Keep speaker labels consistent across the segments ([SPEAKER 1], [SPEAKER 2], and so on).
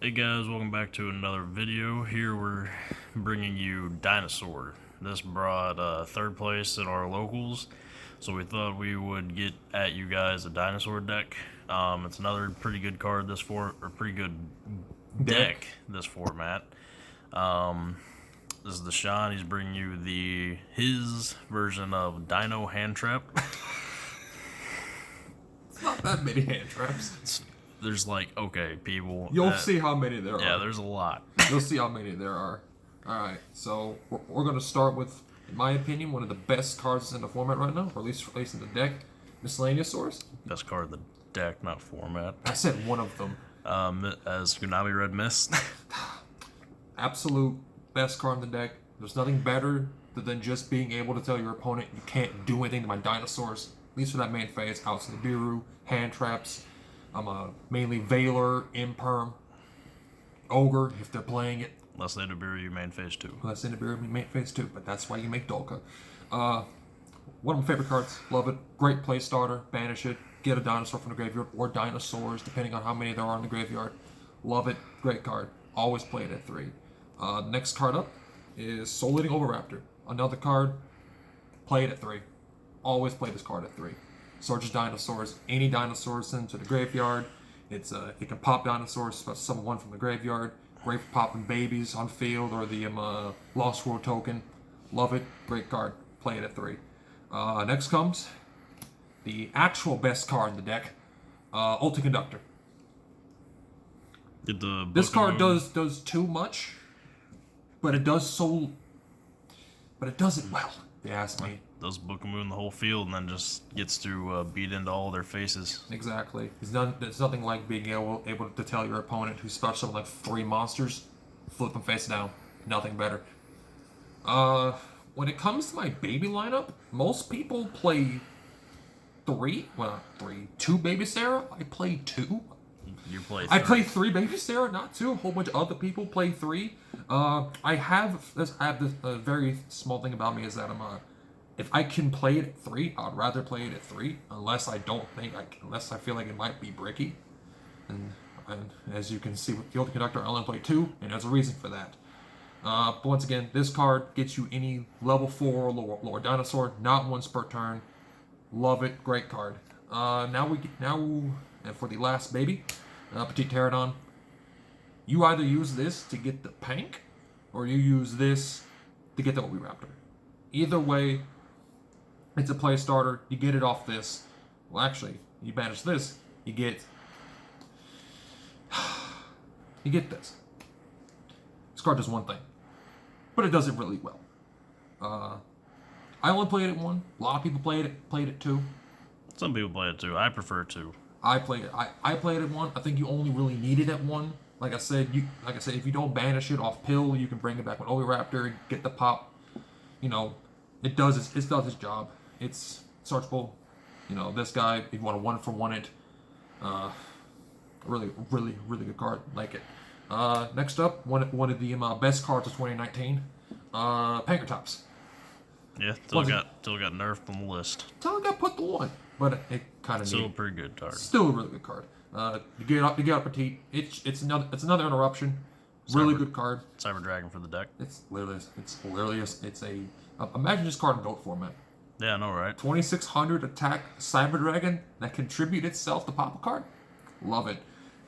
[SPEAKER 1] Hey guys, welcome back to another video. Here we're bringing you Dinosaur. This brought third place in our locals, so we thought we would get at you guys a Dinosaur deck. It's another pretty good card pretty good deck this format. This is the Sean. He's bringing you his version of Dino Hand Trap.
[SPEAKER 2] It's not that many hand traps.
[SPEAKER 1] There's okay, people.
[SPEAKER 2] You'll see how many there are.
[SPEAKER 1] Yeah, there's a lot.
[SPEAKER 2] You'll see how many there are. Alright, so we're going to start with, in my opinion, one of the best cards in the format right now, or at least in the deck, Miscellaneousaurs.
[SPEAKER 1] Best card in the deck, not format.
[SPEAKER 2] I said one of them.
[SPEAKER 1] As Tsunami Red Mist.
[SPEAKER 2] Absolute best card in the deck. There's nothing better than just being able to tell your opponent you can't do anything to my dinosaurs. At least for that main phase. Outs of the Nibiru, hand traps. Mainly Veiler, Imperm, Ogre, if they're playing it.
[SPEAKER 1] Unless they Nibiru main phase 2.
[SPEAKER 2] Unless they Nibiru main phase 2, but that's why you make Dolka. One of my favorite cards. Love it. Great play starter. Banish it. Get a dinosaur from the graveyard, or dinosaurs, depending on how many there are in the graveyard. Love it. Great card. Always play it at 3. Next card up is Soul Eating Oviraptor. Another card. Play it at 3. Always play this card at 3. Searches dinosaurs. Any dinosaurs sent to the graveyard. It can pop dinosaurs, summon one from the graveyard. Great for popping babies on field or the Lost World token. Love it. Great card. Play it at 3. Next comes the best card in the deck, Ultra Conductor. This card does too much, but it does it well. If you ask me.
[SPEAKER 1] Does Bookamoon the whole field and then just gets to beat into all their faces.
[SPEAKER 2] Exactly. There's nothing like being able to tell your opponent who's special like 3 monsters, flip them face down. Nothing better. When it comes to my baby lineup, most people play 3. Well, not 3. 2 Baby Sarah. I play 2.
[SPEAKER 1] You play 3.
[SPEAKER 2] I play 3 Baby Sarah, not 2. A whole bunch of other people play 3. I have this very small thing about me is that if I can play it at 3, I'd rather play it at 3, unless I feel like it might be bricky. And as you can see with the Ultra Conductor, I only play 2, and there's a reason for that. But once again, this card gets you any level 4 lower dinosaur, not once per turn. Love it, great card. And for the last baby, Petite Pterodon, you either use this to get the Pank, or you use this to get the Oviraptor. Either way, it's a play starter. You get it off this. Well, actually, you banish this. You get this. This card does one thing, but it does it really well. I only played it 1. A lot of people played it 2.
[SPEAKER 1] Some people play it 2. I prefer 2.
[SPEAKER 2] I played it at 1. I think you only really need it at 1. Like I said, if you don't banish it off pill, you can bring it back with Oviraptor and get the pop. It does its job. It's searchable. This guy, if you want to 1-for-1 it, really good card. Like it. Next up, one of the best cards of 2019, Pankratops.
[SPEAKER 1] Yeah, still got nerfed on the list.
[SPEAKER 2] Till it got put to 1, but it kind of
[SPEAKER 1] still a pretty good card.
[SPEAKER 2] Still a really good card. You get up Petite. It's another interruption. Really good card.
[SPEAKER 1] Cyber Dragon for the deck.
[SPEAKER 2] Imagine this card in GOAT format.
[SPEAKER 1] Yeah, I know, right?
[SPEAKER 2] 2600 attack Cyber Dragon that contribute itself to pop a card. Love it.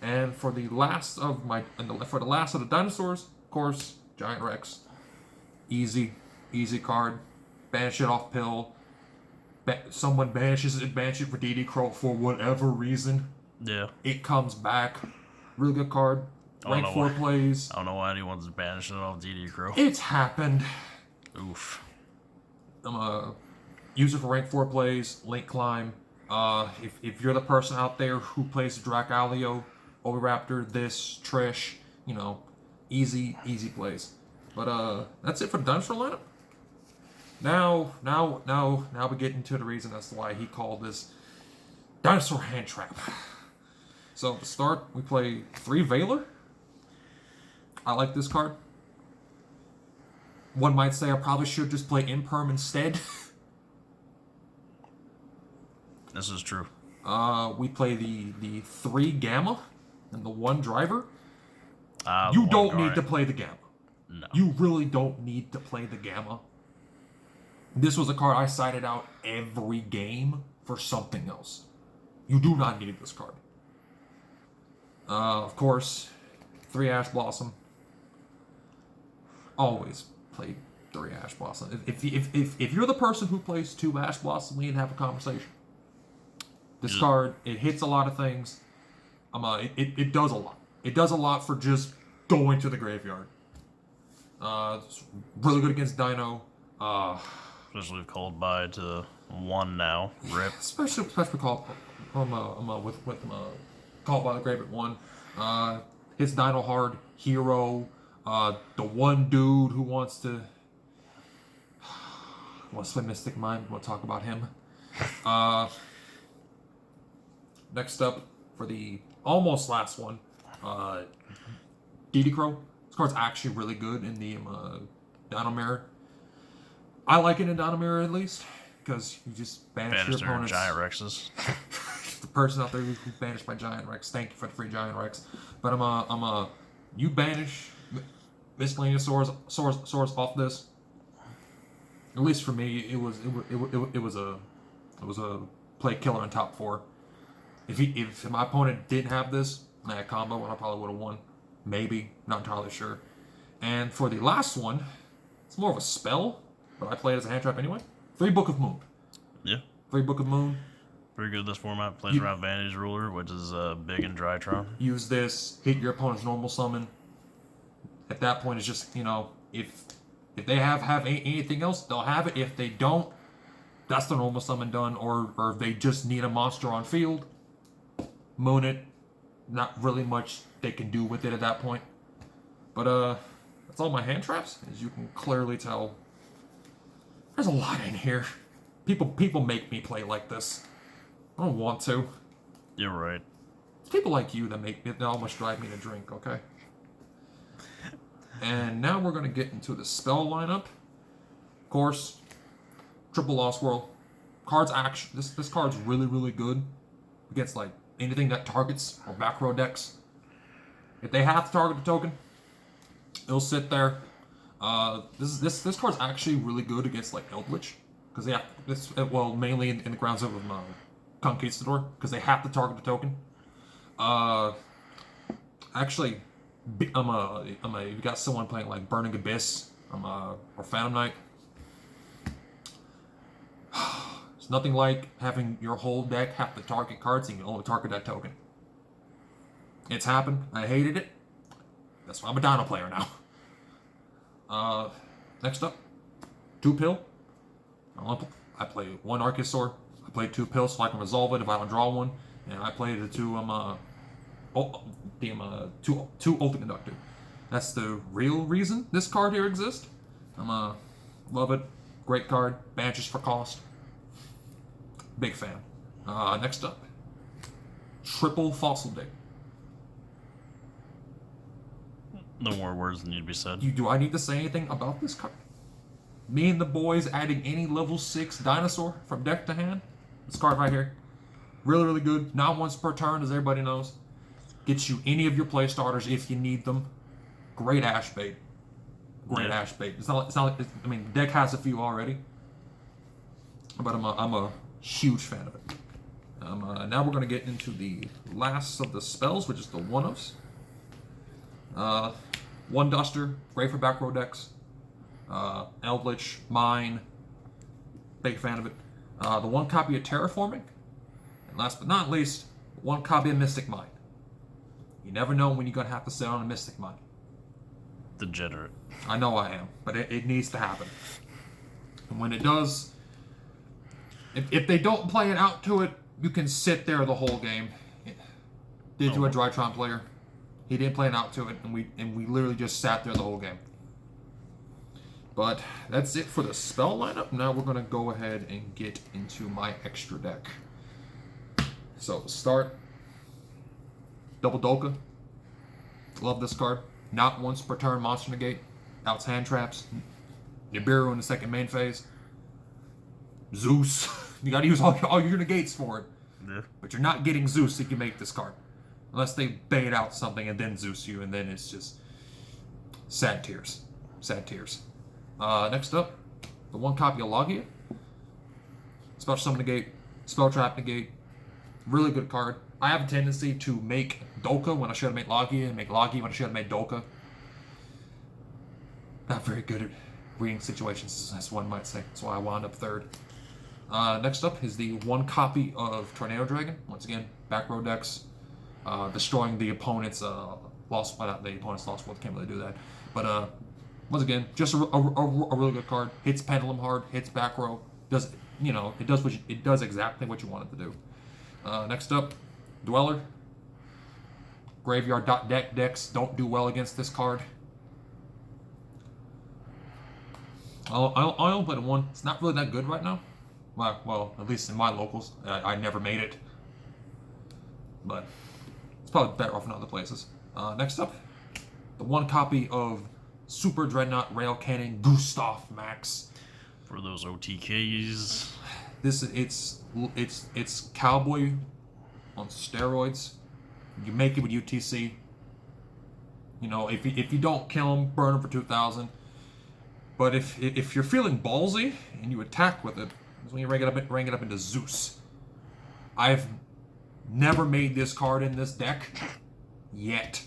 [SPEAKER 2] And for the last of the dinosaurs, of course, Giant Rex. Easy card. Banish it off pill. Someone banishes it for DD Crow for whatever reason.
[SPEAKER 1] Yeah.
[SPEAKER 2] It comes back. Really good card. Rank 4 plays.
[SPEAKER 1] I don't know why anyone's banishing it off DD Crow.
[SPEAKER 2] It's happened.
[SPEAKER 1] Oof.
[SPEAKER 2] Use it for rank 4 plays, link climb. If you're the person out there who plays Dracalio, Oviraptor, this, Trish, easy plays. But that's it for the dinosaur lineup. Now we get into the reason as to why he called this Dinosaur Hand Trap. So to start, we play 3 Veiler. I like this card. One might say I probably should just play Imperm instead.
[SPEAKER 1] This is true.
[SPEAKER 2] We play the 3 Gamma and the 1 Driver.
[SPEAKER 1] The
[SPEAKER 2] You
[SPEAKER 1] one
[SPEAKER 2] don't
[SPEAKER 1] card.
[SPEAKER 2] need to play the Gamma.
[SPEAKER 1] No.
[SPEAKER 2] You really don't need to play the Gamma. This was a card I cited out every game for something else. You do not need this card. Of course, 3 Ash Blossom. Always play 3 Ash Blossom. If you're the person who plays 2 Ash Blossom, we need to have a conversation. This card, it hits a lot of things. It does a lot. It does a lot for just going to the graveyard. It's really good against Dino.
[SPEAKER 1] Especially with Cold Bye to 1 now. Rip.
[SPEAKER 2] Especially called with Called by the Grave at 1. Hits Dino hard. Hero. The one dude who wants to play Mystic Mind. We'll talk about him. Next up for the almost last one, DD Crow. This card's actually really good in the Dino Mirror. I like it in Dino Mirror at least, because you just banish your opponent's
[SPEAKER 1] Giant Rexes.
[SPEAKER 2] the person out there who's banished by Giant Rex. Thank you for the free Giant Rex. But you banish miscellaneous swords off this. At least for me, it was a play killer in top 4. If my opponent didn't have this, that combo, I probably would have won. Maybe, not entirely sure. And for the last one, it's more of a spell, but I play it as a hand trap anyway. 3 Book of Moon.
[SPEAKER 1] Yeah.
[SPEAKER 2] 3 Book of Moon.
[SPEAKER 1] Pretty good this format. Plays around Vantage Ruler, which is big in Drytron.
[SPEAKER 2] Use this, hit your opponent's normal summon. At that point, it's just, if they have anything else, they'll have it. If they don't, that's the normal summon done. Or if they just need a monster on field, moon it. Not really much they can do with it at that point. But that's all my hand traps. As you can clearly tell, there's a lot in here. People make me play like this. I don't want to.
[SPEAKER 1] You're right.
[SPEAKER 2] It's people like you that almost drive me to drink, okay? And now we're going to get into the spell lineup. Of course, Triple Lost World. Cards action. This card's really, really good against like anything that targets or back row decks. If they have to target the token, it'll sit there. This card's actually really good against like Eldritch, because they have mainly in the grounds of Conquistador, because they have to target the token. Actually, you got someone playing like Burning Abyss, or Phantom Knight. It's nothing like having your whole deck have to target cards and you can only target that token. It's happened. I hated it. That's why I'm a Dino player now. Next up, 2 Pill. I play 1 Archosaur. I play 2 Pills so I can resolve it if I don't draw one. And I play the 2 two Ultimate Conductor. That's the real reason this card here exists. Love it. Great card. Banishes for cost. Big fan. Next up, Triple Fossil Dig.
[SPEAKER 1] No more words need to be said.
[SPEAKER 2] Do I need to say anything about this card? Me and the boys adding any level 6 Dinosaur from deck to hand. This card right here. Really, really good. Not once per turn, as everybody knows. Gets you any of your play starters if you need them. Great Ash bait. Ash bait. It's not like, the deck has a few already. But I'm a huge fan of it. Now we're going to get into the last of the spells, which is the one-ofs. 1 Duster, great for back row decks. Eldritch, Mine, big fan of it. The 1 copy of Terraforming. And last but not least, 1 copy of Mystic Mind. You never know when you're going to have to sit on a Mystic Mind.
[SPEAKER 1] Degenerate.
[SPEAKER 2] I know I am, but it needs to happen. And when it does, if they don't play it out to it, you can sit there the whole game. Did to a Drytron player. He didn't play it out to it, and we literally just sat there the whole game. But that's it for the spell lineup. Now we're going to go ahead and get into my extra deck. So to start, Double Dolka. Love this card. Not once per turn monster negate. Outs hand traps. Nibiru in the second main phase. Zeus. You gotta use all your negates for it.
[SPEAKER 1] Yeah.
[SPEAKER 2] But you're not getting Zeus if you make this card. Unless they bait out something and then Zeus you, and then it's just sad tears. Sad tears. Next up, the one copy of Logia. Special Summon Negate, Spell Trap Negate. Really good card. I have a tendency to make Dolka when I should have made Logia, and make Logia when I should have made Dolka. Not very good at reading situations, as one might say. That's why I wound up third. Next up is the one copy of Tornado Dragon. Once again, back row decks. Destroying the opponent's lost. Not the opponent's lost world. Can't really do that. But once again, just a really good card. Hits pendulum hard. Hits back row. Does it does exactly what you want it to do. Next up, Dweller. Graveyard deck decks don't do well against this card. I only played one. It's not really that good right now. Well, at least in my locals, I never made it. But it's probably better off in other places. Next up, the one copy of Super Dreadnought Rail Cannon Gustav Max.
[SPEAKER 1] For those OTKs.
[SPEAKER 2] It's Cowboy on steroids. You make it with UTC. You know, if you don't kill him, burn him for 2,000. But if you're feeling ballsy and you attack with it, that's when you rank it up into Zeus. I've never made this card in this deck yet,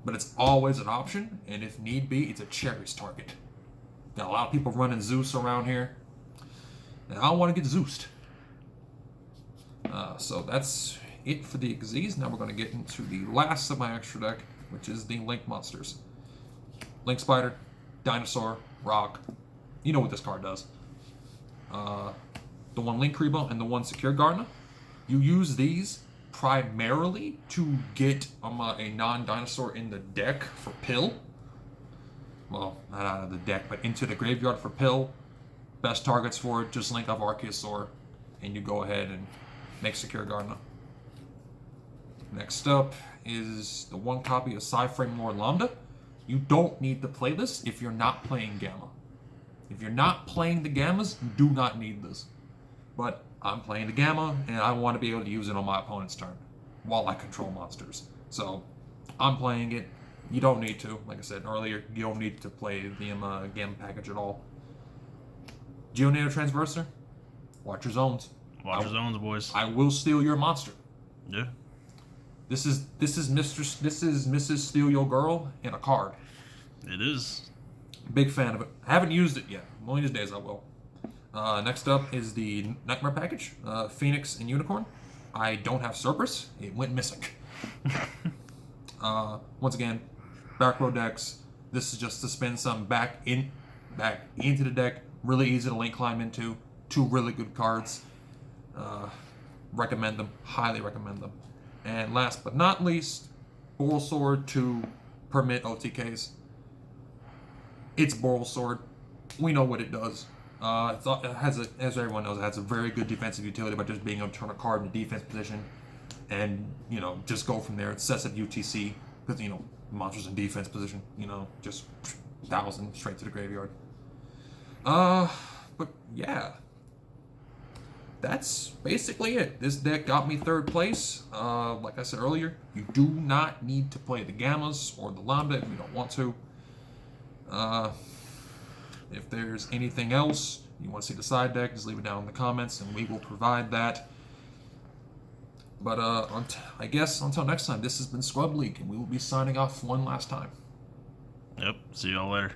[SPEAKER 2] but it's always an option, and if need be, it's a cherries target. Got a lot of people running Zeus around here, and I don't want to get Zeused. So that's it for the Xyz. Now we're going to get into the last of my extra deck, which is the Link monsters. Link Spider, Dinosaur, Rock. You know what this card does. The one Link Rebo and the one Secure Gardener. You use these primarily to get a non-dinosaur in the deck for pill. Well, not out of the deck, but into the graveyard for pill. Best targets for it, just link up Arceosaur, and you go ahead and make Secure Gardener. Next up is the one copy of Psyframe Lord Lambda. You don't need to play this if you're not playing Gamma. If you're not playing the Gammas, you do not need this. But I'm playing the Gamma, and I want to be able to use it on my opponent's turn while I control monsters. So I'm playing it. You don't need to. Like I said earlier, you don't need to play the Gamma package at all. Geonator Transverser, watch your zones.
[SPEAKER 1] Watch your zones, boys.
[SPEAKER 2] I will steal your monster.
[SPEAKER 1] Yeah.
[SPEAKER 2] This is Mrs. Steal Your Girl in a card.
[SPEAKER 1] It is.
[SPEAKER 2] Big fan of it. I haven't used it yet. One of these days I will. Next up is the Nightmare package, Phoenix and Unicorn. I don't have Cerberus. It went missing. Once again, back row decks. This is just to spin some back into the deck. Really easy to link climb into. Two really good cards. Recommend them. Highly recommend them. And last but not least, Boral Sword to permit OTKs. It's Boral Sword. We know what it does. It has as everyone knows, it has a very good defensive utility by just being able to turn a card in the defense position, and just go from there. It sets up UTC because monsters in defense position. Just 1,000 straight to the graveyard. But yeah. That's basically it. This deck got me third place. Like I said earlier, you do not need to play the Gammas or the Lambda if you don't want to. If there's anything else you want to see the side deck, just leave it down in the comments and we will provide that. But I guess until next time, this has been Scrub League, and we will be signing off one last time.
[SPEAKER 1] Yep. See y'all later.